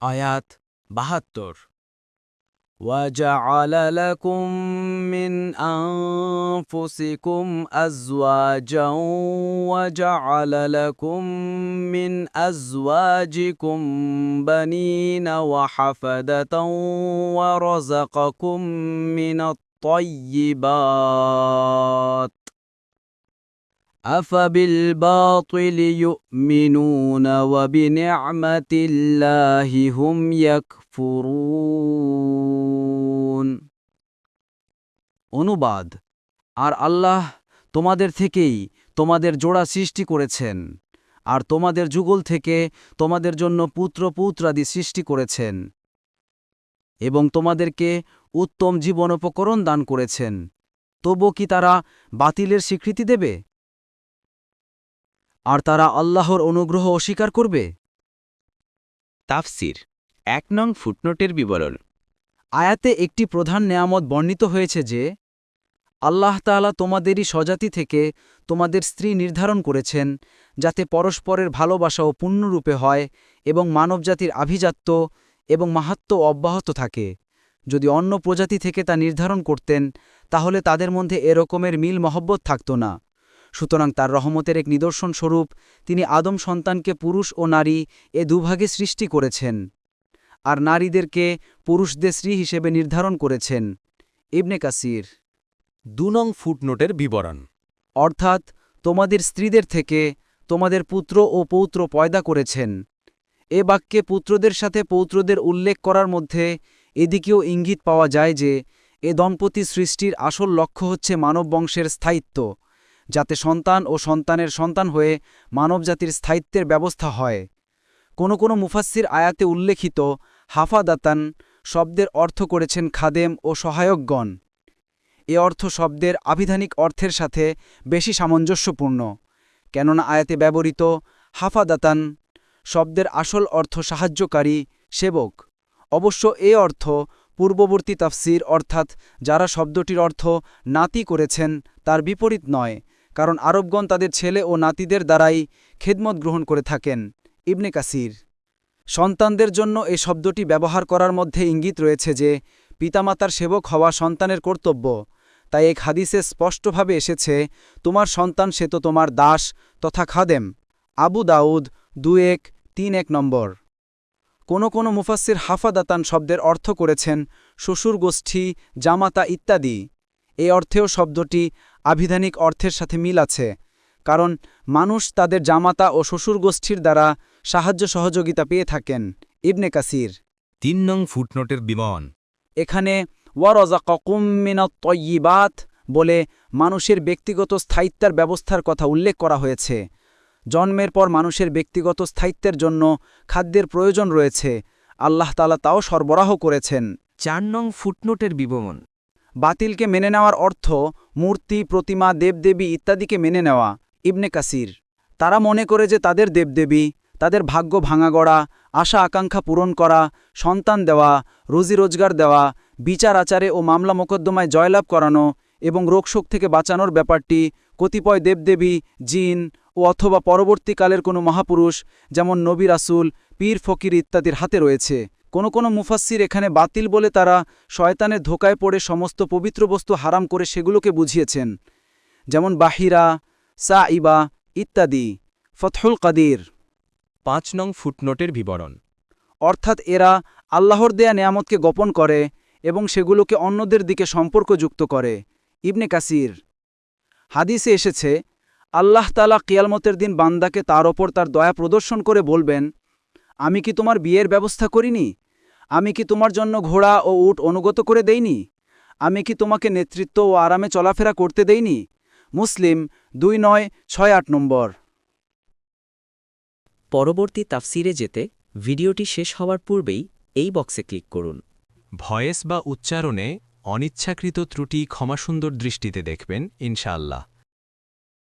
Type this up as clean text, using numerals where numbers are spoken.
আয়াত ৭২ وَجَعَلَ لَكُم مِّنْ أَنفُسِكُمْ أَزْوَاجًا وَجَعَلَ لَكُم مِّنْ أَزْوَاجِكُم بَنِينَ وَحَفَدَةً وَرَزَقَكُم مِّنَ الطَّيِّبَاتِ أَفَبِالْبَاطِلِ يُؤْمِنُونَ وَبِنِعْمَةِ اللَّهِ هُمْ يَكْفُرُونَ। অনুবাদ। আর আল্লাহ তোমাদের থেকেই তোমাদের জোড়া সৃষ্টি করেছেন, আর তোমাদের যুগল থেকে তোমাদের জন্য পুত্র পৌত্রাদি সৃষ্টি করেছেন, এবং তোমাদেরকে উত্তম জীবনোপকরণ দান করেছেন। তবু কি তারা বাতিলের স্বীকৃতি দেবে? আর তারা আল্লাহর অনুগ্রহ অস্বীকার করবে? তাফসির ১ নং ফুটনোটের বিবরণ। আয়াতে একটি প্রধান নেয়ামত বর্ণিত হয়েছে যে, আল্লাহ তাআলা তোমাদেরই স্বজাতি থেকে তোমাদের স্ত্রী নির্ধারণ করেছেন, যাতে পরস্পরের ভালোবাসাও পূর্ণরূপে হয় এবং মানবজাতির আভিজাত্য এবং মাহাত্ম্য অব্যাহত থাকে। যদি অন্য প্রজাতি থেকে তা নির্ধারণ করতেন, তাহলে তাদের মধ্যে এরকমের মিল মহব্বত থাকত না। সুতরাং তার রহমতের এক নিদর্শন স্বরূপ তিনি আদম সন্তানকে পুরুষ ও নারী এ দুভাগে সৃষ্টি করেছেন, আর নারীদেরকে পুরুষদের স্ত্রী হিসেবে নির্ধারণ করেছেন। ইবনে কাসির ২ নং ফুটনোটের বিবরণ। অর্থাৎ তোমাদের স্ত্রীদের থেকে তোমাদের পুত্র ও পৌত্র পয়দা করেছেন। এ বাক্যে পুত্রদের সাথে পৌত্রদের উল্লেখ করার মধ্যে এদিকেও ইঙ্গিত পাওয়া যায় যে এ দম্পতি সৃষ্টির আসল লক্ষ্য হচ্ছে মানববংশের স্থায়িত্ব, যাতে সন্তান ও সন্তানের সন্তান হয়ে মানবজাতির স্থায়িত্বের ব্যবস্থা হয়। কোনো কোনো মুফাসসির আয়াতে উল্লেখিত হাফাদাতান শব্দের অর্থ করেছেন খাদেম ও সহায়কগণ। এ অর্থ শব্দের আবিধানিক অর্থের সাথে বেশি সামঞ্জস্যপূর্ণ, কেননা আয়াতে ব্যবহৃত হাফাদাতান শব্দের আসল অর্থ সাহায্যকারী, সেবক। অবশ্য এ অর্থ পূর্ববর্তী তাফসির অর্থাৎ যারা শব্দটির অর্থ নাতি করেছেন তার বিপরীত নয়, কারণ আরবগণ তাদের ছেলে ও নাতিদের দ্বারাই খেদমত গ্রহণ করে থাকেন। ইবনে কাসির সন্তানদের জন্য এ শব্দটি ব্যবহার করার মধ্যে ইঙ্গিত রয়েছে যে পিতামাতার সেবক হওয়া সন্তানের কর্তব্য। তাই এক হাদিসে স্পষ্টভাবে এসেছে, তোমার সন্তান সে তো তোমার দাস তথা খাদেম। আবু দাউদ ২১৩১ নম্বর। কোনো কোনো মুফাসসির হাফাদাতান শব্দের অর্থ করেছেন শ্বশুর গোষ্ঠী, জামাতা ইত্যাদি। এ অর্থেও শব্দটি আবিধানিক অর্থের সাথে মিল আছে, কারণ মানুষ তাদের জামাতা ও শ্বশুর গোষ্ঠীর দ্বারা সাহায্য সহযোগিতা পেয়ে থাকেন। ইবনে কাসির ৩ নং ফুটনোটের বিবরণ। এখানে ওয়ারাযাকাকুম মিনাত তাইয়্যিবাত বলে মানুষের ব্যক্তিগত স্থায়িত্বের ব্যবস্থার কথা উল্লেখ করা হয়েছে। জন্মের পর মানুষের ব্যক্তিগত স্থায়িত্বের জন্য খাদ্যের প্রয়োজন রয়েছে, আল্লাহ তাআলা তাও সরবরাহ করেছেন। ৪ নং ফুটনোটের বিবরণ। বাতিলকে মেনে নেওয়ার অর্থ মূর্তি, প্রতিমা, দেবদেবী ইত্যাদিকে মেনে নেওয়া। ইবনে কাসির তারা মনে করে যে তাদের দেবদেবী তাদের ভাগ্য ভাঙা গড়া, আশা আকাঙ্ক্ষা পূরণ করা, সন্তান দেওয়া, রুজি রোজগার দেওয়া, বিচার আচারে ও মামলা মোকদ্দমায় জয়লাভ করানো এবং রোগশোক থেকে বাঁচানোর ব্যাপারটি কতিপয় দেবদেবী, জিন ও অথবা পরবর্তীকালের কোনো মহাপুরুষ যেমন নবী, রাসূল, পীর, ফকির ইত্যাদির হাতে রয়েছে। কোনো কোনো মুফাসসির এখানে বাতিল বলে তারা শয়তানের ধোকায় পড়ে সমস্ত পবিত্র বস্তু হারাম করে সেগুলোকে বুঝিয়েছেন, যেমন বাহিরা, সাইবা ইত্যাদি। ফতহুল কাদির ৫ নং ফুটনোটের বিবরণ। অর্থাৎ এরা আল্লাহর দেয়া নেয়ামতকে গোপন করে এবং সেগুলোকে অন্যদের দিকে সম্পর্কযুক্ত করে। ইবনে কাসির হাদিসে এসেছে, আল্লাহ তাআলা কিয়ামতের দিন বান্দাকে তার ওপর তার দয়া প্রদর্শন করে বলবেন, আমি কি তোমার বিয়ের ব্যবস্থা করিনি? আমি কি তোমার জন্য ঘোড়া ও উট অনুগত করে দেইনি? আমি কি তোমাকে নেতৃত্ব ও আরামে চলাফেরা করতে দেইনি? মুসলিম ২৯৬৮ নম্বর। পরবর্তী তাফসিরে যেতে ভিডিওটি শেষ হওয়ার পূর্বেই এই বক্সে ক্লিক করুন। ভয়েস বা উচ্চারণে অনিচ্ছাকৃত ত্রুটি ক্ষমাসুন্দর দৃষ্টিতে দেখবেন ইনশাআল্লাহ।